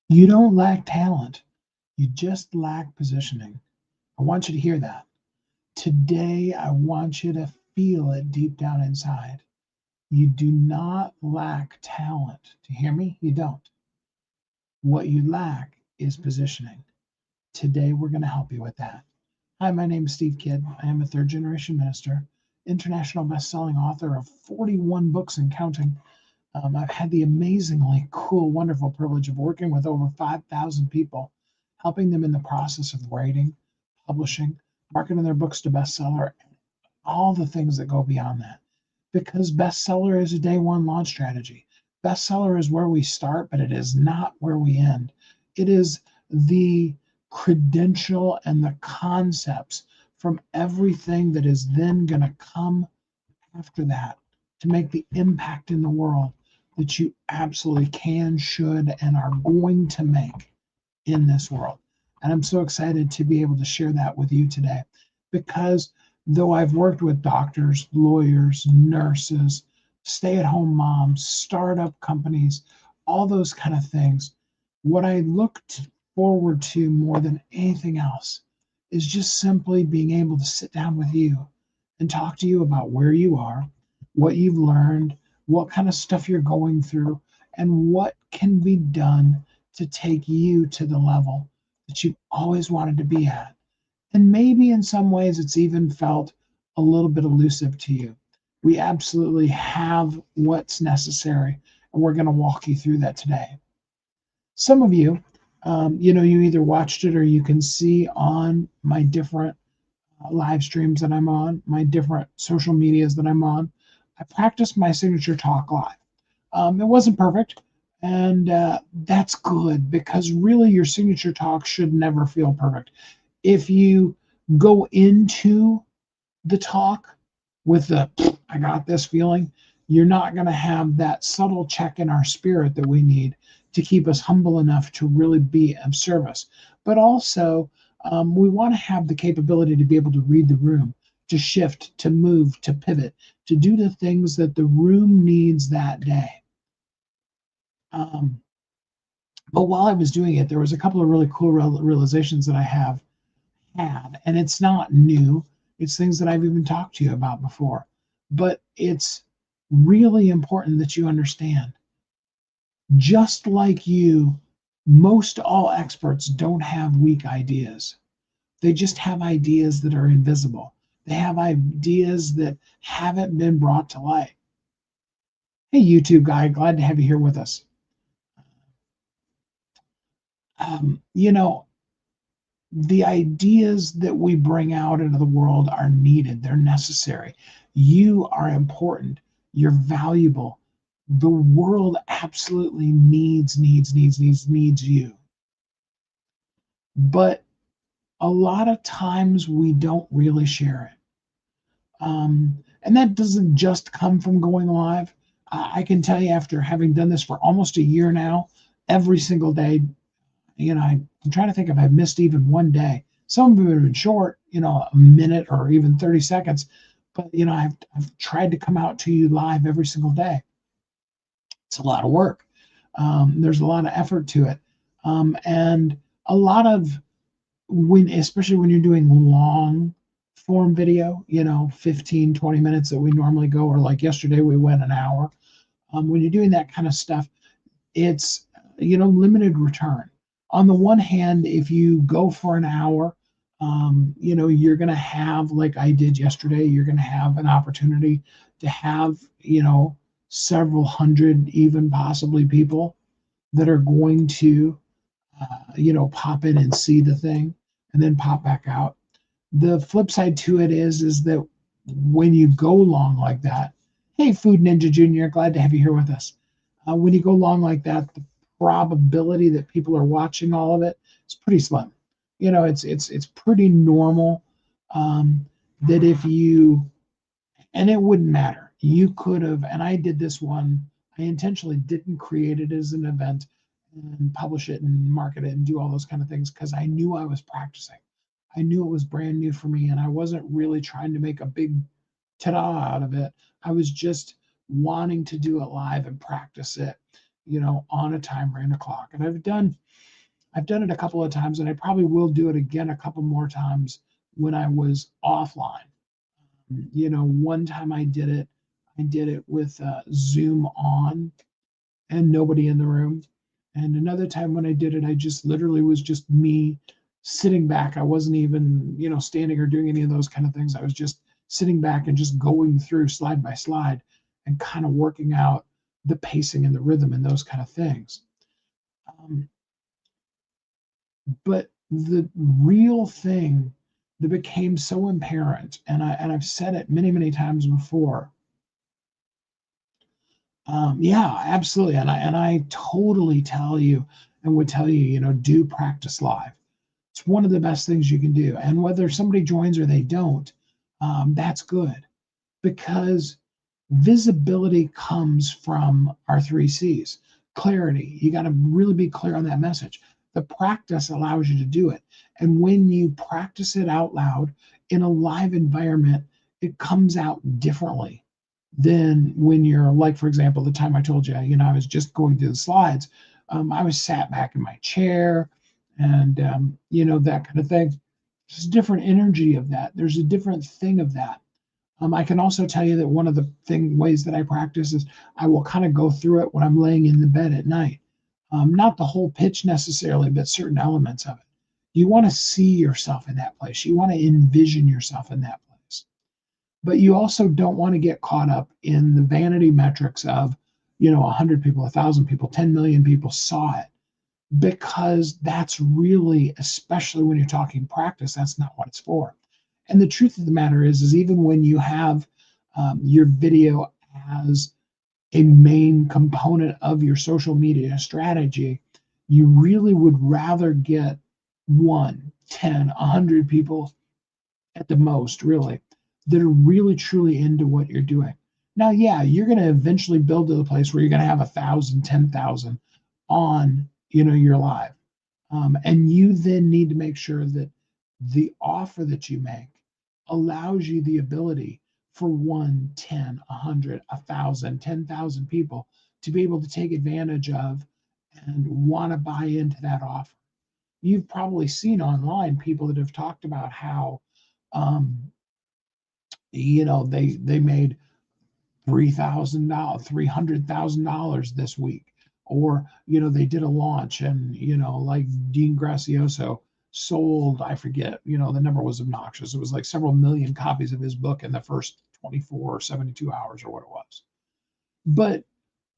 You don't lack talent. You just lack positioning. I want you to hear that. Today, I want you to feel it deep down inside. You do not lack talent. Do you hear me? You don't. What you lack is positioning. Today, we're going to help you with that. Hi, my name is Steve Kidd. I am a third generation minister, international best-selling author of 41 books and counting. I've had the amazingly cool, wonderful privilege of working with over 5,000 people, helping them in the process of writing, publishing, marketing their books to bestseller, all the things that go beyond that. Because bestseller is a day one launch strategy. Bestseller is where we start, but it is not where we end. It is the credential and the concepts from everything that is then going to come after that to make the impact in the world that you absolutely can, should, and are going to make in this world. And I'm so excited to be able to share that with you today because though I've worked with doctors, lawyers, nurses, stay at home moms, startup companies, all those kind of things, what I looked forward to more than anything else is just simply being able to sit down with you and talk to you about where you are, what you've learned, what kind of stuff you're going through, and what can be done to take you to the level that you've always wanted to be at. And maybe in some ways it's even felt a little bit elusive to you. We absolutely have what's necessary, and we're going to walk you through that today. Some of you, you either watched it or you can see on my different live streams that I'm on, my different social medias that I'm on. I practiced my signature talk live. It wasn't perfect, and that's good because really your signature talk should never feel perfect. If you go into the talk with the I got this feeling, you're not going to have that subtle check in our spirit that we need to keep us humble enough to really be of service. But also, we want to have the capability to be able to read the room, to shift, to move, to pivot, to do the things that the room needs that day. Um, but while I was doing it, there was a couple of really cool realizations that I have had, and it's not new. It's things that I've even talked to you about before. But it's really important that you understand. Just like you, most all experts don't have weak ideas. They just have ideas that are invisible. They have ideas that haven't been brought to light. Hey, YouTube guy, glad to have you here with us. Um, you know, the ideas that we bring out into the world are needed, they're necessary. You are important, you're valuable. The world absolutely needs you. But a lot of times we don't really share it. And that doesn't just come from going live. I can tell you, after having done this for almost a year now, every single day, I'm trying to think if I've missed even one day. Some of them have been short, a minute or even 30 seconds. But, I've tried to come out to you live every single day. It's a lot of work. There's a lot of effort to it. And a lot of especially when you're doing long form video, 15, 20 minutes that we normally go, or like yesterday, we went an hour. When you're doing that kind of stuff, it's limited return. On the one hand, if you go for an hour, you're going to have, like I did yesterday, you're going to have an opportunity to have several hundred, even possibly people that are going to pop in and see the thing and then pop back out. The flip side to it is that when you go long like that, hey, Food Ninja Junior, glad to have you here with us. When you go long like that, the probability that people are watching all of it is pretty slim. It's pretty normal that if you, and it wouldn't matter. You could have, and I did this one. I intentionally didn't create it as an event and publish it and market it and do all those kind of things because I knew I was practicing. I knew it was brand new for me, and I wasn't really trying to make a big ta-da out of it. I was just wanting to do it live and practice it on a timer and a clock. And I've done it a couple of times, and I probably will do it again a couple more times when I was offline. One time I did it with Zoom on and nobody in the room. And another time when I did it, I just literally was just me sitting back. I wasn't even, standing or doing any of those kind of things. I was just sitting back and just going through slide by slide and kind of working out the pacing and the rhythm and those kind of things. Um, but the real thing that became so apparent, and I've said it many, many times before. Yeah, absolutely. And I totally tell you and would tell you, do practice live. It's one of the best things you can do. And whether somebody joins or they don't, that's good, because visibility comes from our three C's. Clarity. You got to really be clear on that message. The practice allows you to do it. And when you practice it out loud in a live environment, it comes out differently than when you're, like, for example, the time I told you, I was just going through the slides. I was sat back in my chair and, that kind of thing. There's a different energy of that. There's a different thing of that. I can also tell you that one of the ways that I practice is I will kind of go through it when I'm laying in the bed at night. Not the whole pitch necessarily, but certain elements of it. You want to see yourself in that place. You want to envision yourself in that place. But you also don't want to get caught up in the vanity metrics of, 100 people, 1,000 people, 10 million people saw it, because that's really, especially when you're talking practice, that's not what it's for. And the truth of the matter is even when you have your video as a main component of your social media strategy, you really would rather get 1, 10, 100 people at the most, really, that are really truly into what you're doing. Now, yeah, you're going to eventually build to the place where you're going to have 1,000, 10,000 on, your live. And you then need to make sure that the offer that you make allows you the ability for 1, 10, 100, 1,000, 10,000 people to be able to take advantage of and want to buy into that offer. You've probably seen online people that have talked about how, um, they made $3,000, $300,000 this week, or they did a launch, and like Dean Gracioso sold, I forget, the number was obnoxious. It was like several million copies of his book in the first 24 or 72 hours or what it was. But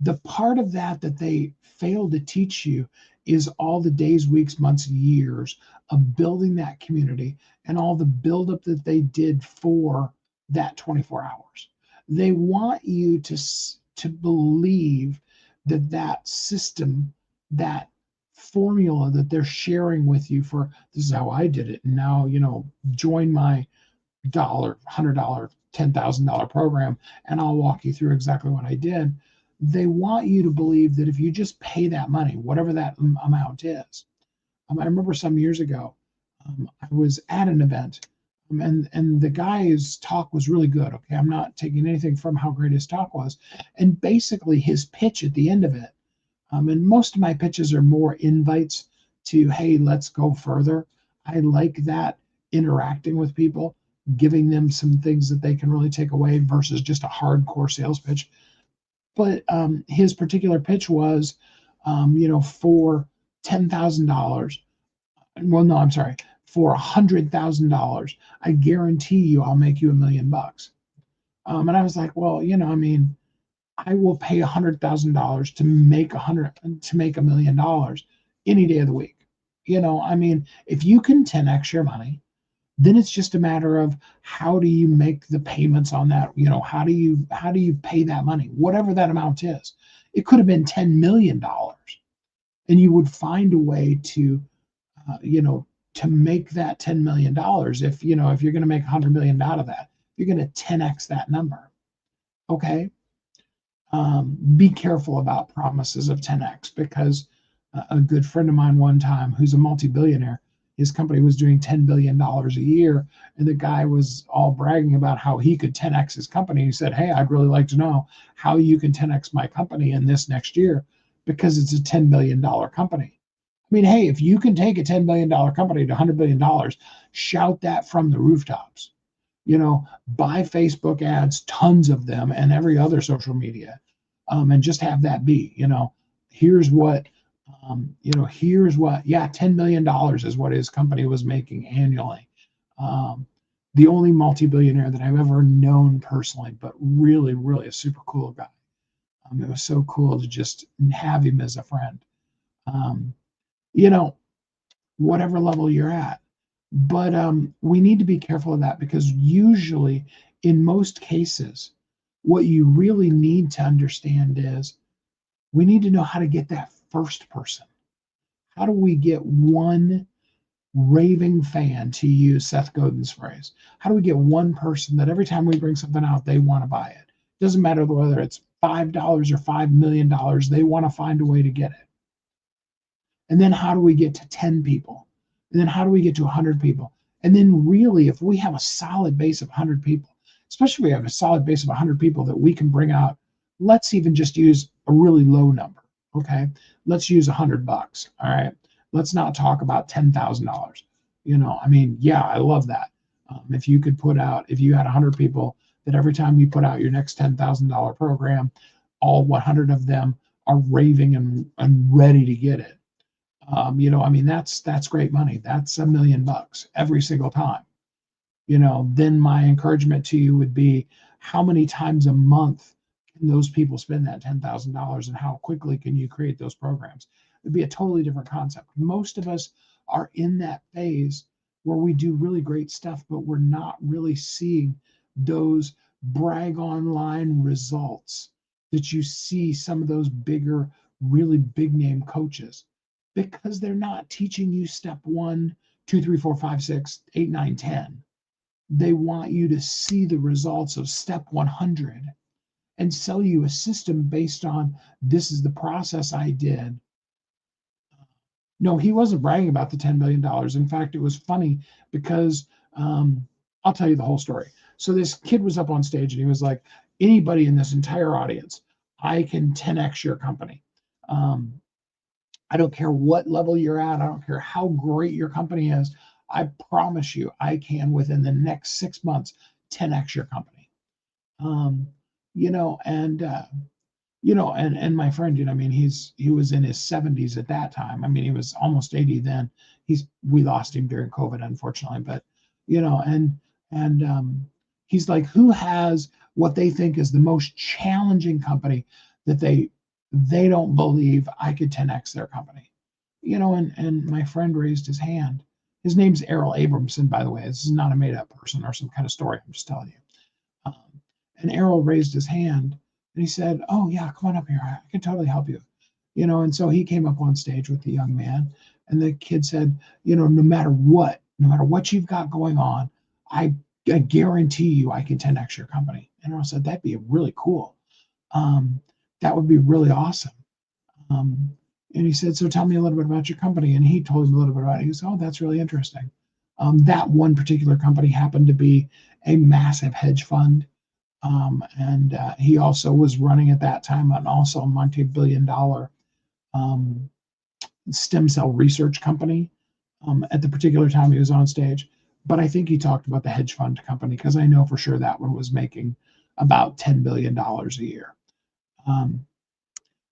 the part of that they fail to teach you is all the days, weeks, months, years of building that community and all the buildup that they did for that 24 hours. They want you to believe that system, that formula that they're sharing with you for, this is how I did it, and now join my $100, $10,000 program, and I'll walk you through exactly what I did. They want you to believe that if you just pay that money, whatever that amount is. I remember some years ago, I was at an event, and the guy's talk was really good. Okay, I'm not taking anything from how great his talk was, and basically his pitch at the end of it. And most of my pitches are more invites to, hey, let's go further. I like that, interacting with people, giving them some things that they can really take away versus just a hardcore sales pitch. But his particular pitch was, for $10,000. Well, no, I'm sorry, for $100,000, I guarantee you I'll make you $1,000,000. And I was like, well, I will pay $100,000 to make $1,000,000 any day of the week. If you can 10x your money, then it's just a matter of how do you make the payments on that. How do you pay that money, whatever that amount is. It could have been $10 million, and you would find a way to, to make that $10 million. If you're going to make 100 million out of that, you're going to 10x that number. Okay. Be careful about promises of 10x, because a good friend of mine one time, who's a multi-billionaire, his company was doing $10 billion a year, and the guy was all bragging about how he could 10x his company. He said, hey, I'd really like to know how you can 10x my company in this next year, because it's a $10 million company. I mean, hey, if you can take a $10 million company to $100 billion, shout that from the rooftops. Buy Facebook ads, tons of them, and every other social media, and just have that be. Here's what, yeah, $10 million is what his company was making annually. The only multi-billionaire that I've ever known personally, but really, really a super cool guy. It was so cool to just have him as a friend. Um, you know, Whatever level you're at. But we need to be careful of that, because usually, in most cases, what you really need to understand is we need to know how to get that first person. How do we get one raving fan, to use Seth Godin's phrase? How do we get one person that every time we bring something out, they want to buy it? Doesn't matter whether it's $5 or $5 million, they want to find a way to get it. And then how do we get to 10 people? And then how do we get to 100 people? And then really, if we have a solid base of 100 people, especially if we have a solid base of 100 people that we can bring out, let's even just use a really low number. Okay. Let's use $100. All right. Let's not talk about $10,000. Yeah, I love that. If you could if you had 100 people that every time you put out your next $10,000 program, all 100 of them are raving and ready to get it. That's great money. That's $1 million every single time. Then my encouragement to you would be, how many times a month can those people spend that $10,000, and how quickly can you create those programs? It'd be a totally different concept. Most of us are in that phase where we do really great stuff, but we're not really seeing those brag online results that you see some of those bigger, really big name coaches, because they're not teaching you step 1, 2, 3, 4, 5, 6, 8, 9, 10. They want you to see the results of step 100 and sell you a system based on, this is the process I did. No, he wasn't bragging about the $10 million. In fact, it was funny because I'll tell you the whole story. So this kid was up on stage and he was like, anybody in this entire audience, I can 10x your company. I don't care what level you're at. I don't care how great your company is. I promise you, I can, within the next 6 months, 10x your company. Um, you know, and and my friend, he was in his 70s at that time. I mean, he was almost 80 then. We lost him during COVID, unfortunately. But he's like, who has what they think is the most challenging company that they don't believe I could 10x their company? And my friend raised his hand. His name's Errol Abramson, by the way. This is not a made up person or some kind of story. I'm just telling you. Um, and Errol raised his hand and he said, "Oh yeah, come on up here. I can totally help you." And so he came up on stage with the young man, and the kid said, "No matter what you've got going on, I guarantee you I can 10x your company." And Errol said, "That'd be really cool. Um, that would be really awesome." Um, and he said, "So tell me a little bit about your company." And he told him a little bit about it. He goes, "Oh, that's really interesting." That one particular company happened to be a massive hedge fund. And he also was running at that time an also multi-billion dollar um, stem cell research company at the particular time he was on stage. But I think he talked about the hedge fund company, because I know for sure that one was making about $10 billion a year. Um,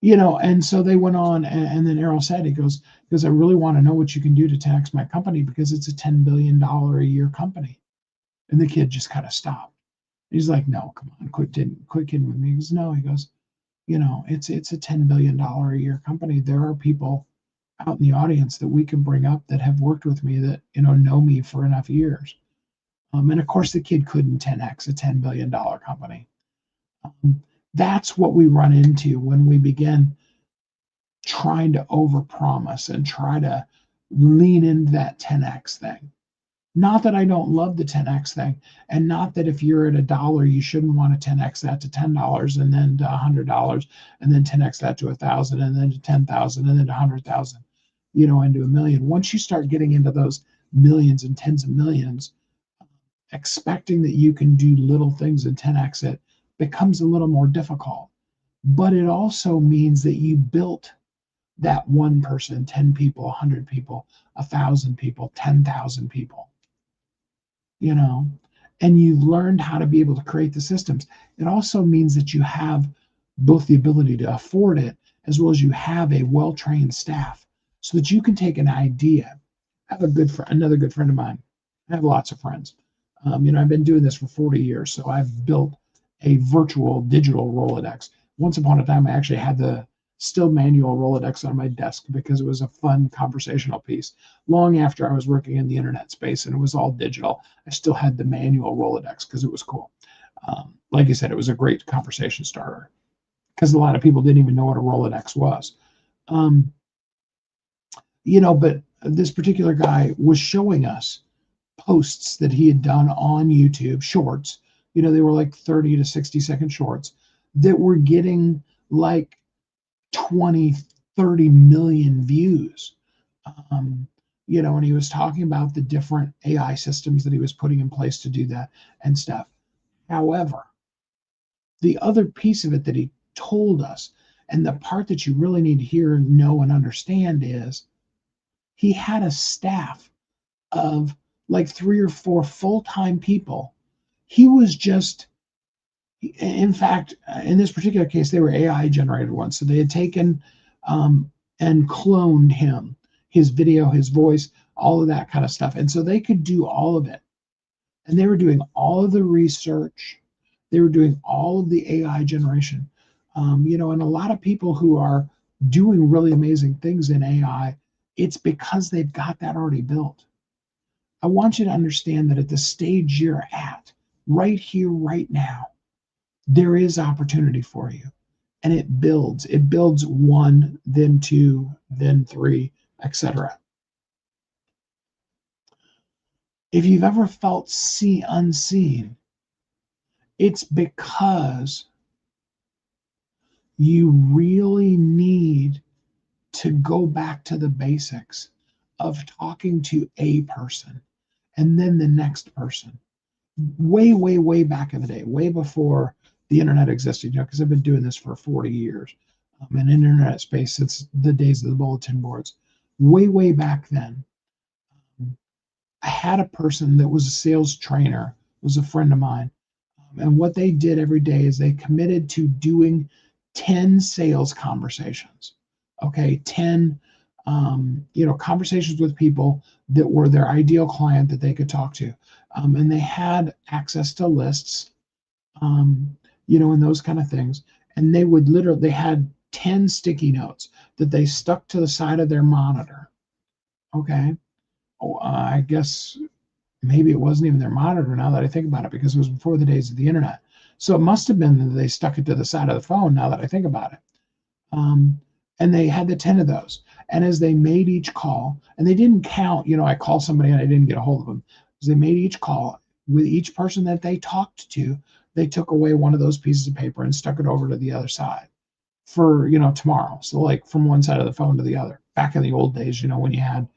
and so they went on, and then Errol said, he goes, "Because I really want to know what you can do to tax my company, because it's a $10 billion a year company." And the kid just kind of stopped. He's like, "No, come on, quit kidding with me." He goes, "No," he goes, it's a $10 billion a year company. There are people out in the audience that we can bring up that have worked with me, that, know me for enough years." And of course, the kid couldn't 10x a $10 billion company. That's what we run into when we begin trying to overpromise and try to lean into that 10x thing. Not that I don't love the 10x thing, and not that if you're at $1, you shouldn't want to 10x that to $10, and then to $100, and then 10x that to 1,000, and then to 10,000, and then to 100,000, into a million. Once you start getting into those millions and tens of millions, expecting that you can do little things and 10x it becomes a little more difficult. But it also means that you built that one person, 10 people, 100 people, 1,000 people, 10,000 people, you know, and you've learned how to be able to create the systems. It also means that you have both the ability to afford it as well as you have a well-trained staff so that you can take an idea. I have a good friend, another good friend of mine. I have lots of friends. I've been doing this for 40 years, so I've built a virtual digital Rolodex. Once upon a time, I actually had the still manual Rolodex on my desk because it was a fun conversational piece. Long after I was working in the internet space and it was all digital, I still had the manual Rolodex because it was cool. Like I said, it was a great conversation starter because a lot of people didn't even know what a Rolodex was. Um, but this particular guy was showing us posts that he had done on YouTube, shorts. They were like 30 to 60-second shorts that were getting like 20, 30 million views. Um, and he was talking about the different AI systems that he was putting in place to do that and stuff. However, the other piece of it that he told us, and the part that you really need to hear, know, and understand is he had a staff of like 3 or 4 full-time people. He was just, in fact, in this particular case, they were AI generated ones. So they had taken and cloned him, his video, his voice, all of that kind of stuff. And so they could do all of it. And they were doing all of the research. They were doing all of the AI generation. And a lot of people who are doing really amazing things in AI, it's because they've got that already built. I want you to understand that at the stage you're at, right here, right now, there is opportunity for you. And it builds. It builds 1, then 2, then 3, etc. If you've ever felt unseen, it's because you really need to go back to the basics of talking to a person and then the next person. Way, way, way back in the day, way before the internet existed, because I've been doing this for 40 years in internet space since the days of the bulletin boards. Way, way back then, I had a person that was a sales trainer, was a friend of mine. And what they did every day is they committed to doing 10 sales conversations. Okay, 10 conversations with people that were their ideal client that they could talk to. And they had access to lists, and those kind of things. And they had 10 sticky notes that they stuck to the side of their monitor. Okay. I guess maybe it wasn't even their monitor now that I think about it, because it was before the days of the internet. So it must have been that they stuck it to the side of the phone now that I think about it. And they had the 10 of those. And as they made each call, and they didn't count, I called somebody and I didn't get a hold of them. As they made each call, with each person that they talked to, they took away one of those pieces of paper and stuck it over to the other side for, tomorrow. So like from one side of the phone to the other. Back in the old days, when you had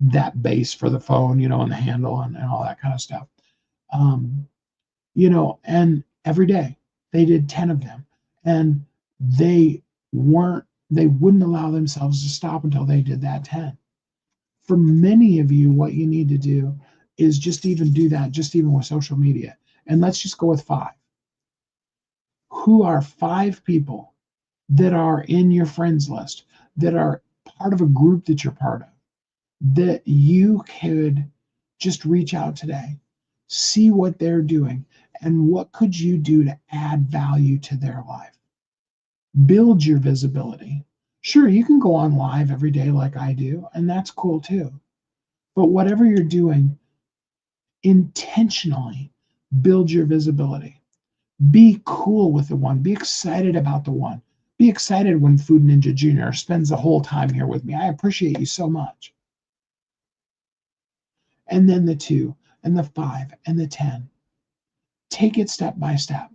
that base for the phone, and the handle and all that kind of stuff. And every day they did 10 of them. And they wouldn't allow themselves to stop until they did that 10. For many of you, what you need to do is just even do that, just even with social media. And let's just go with 5. Who are 5 people that are in your friends list, that are part of a group that you're part of, that you could just reach out today, see what they're doing, and what could you do to add value to their life? Build your visibility. Sure, you can go on live every day like I do, and that's cool too. But whatever you're doing, intentionally build your visibility. Be cool with the one. Be excited about the one. Be excited when Food Ninja Jr. spends the whole time here with me. I appreciate you so much. And then the 2 and the 5 and the 10. Take it step by step.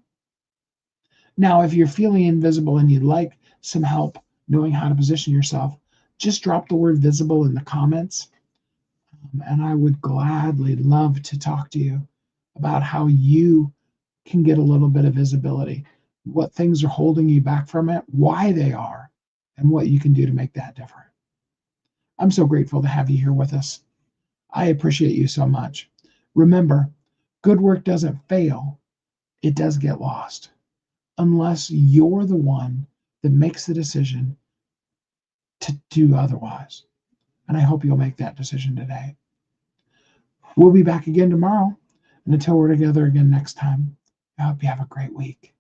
Now, if you're feeling invisible and you'd like some help knowing how to position yourself, just drop the word visible in the comments. And I would gladly love to talk to you about how you can get a little bit of visibility, what things are holding you back from it, why they are, and what you can do to make that different. I'm so grateful to have you here with us. I appreciate you so much. Remember, good work doesn't fail, it does get lost, unless you're the one that makes the decision to do otherwise. And I hope you'll make that decision today. We'll be back again tomorrow. And until we're together again next time, I hope you have a great week.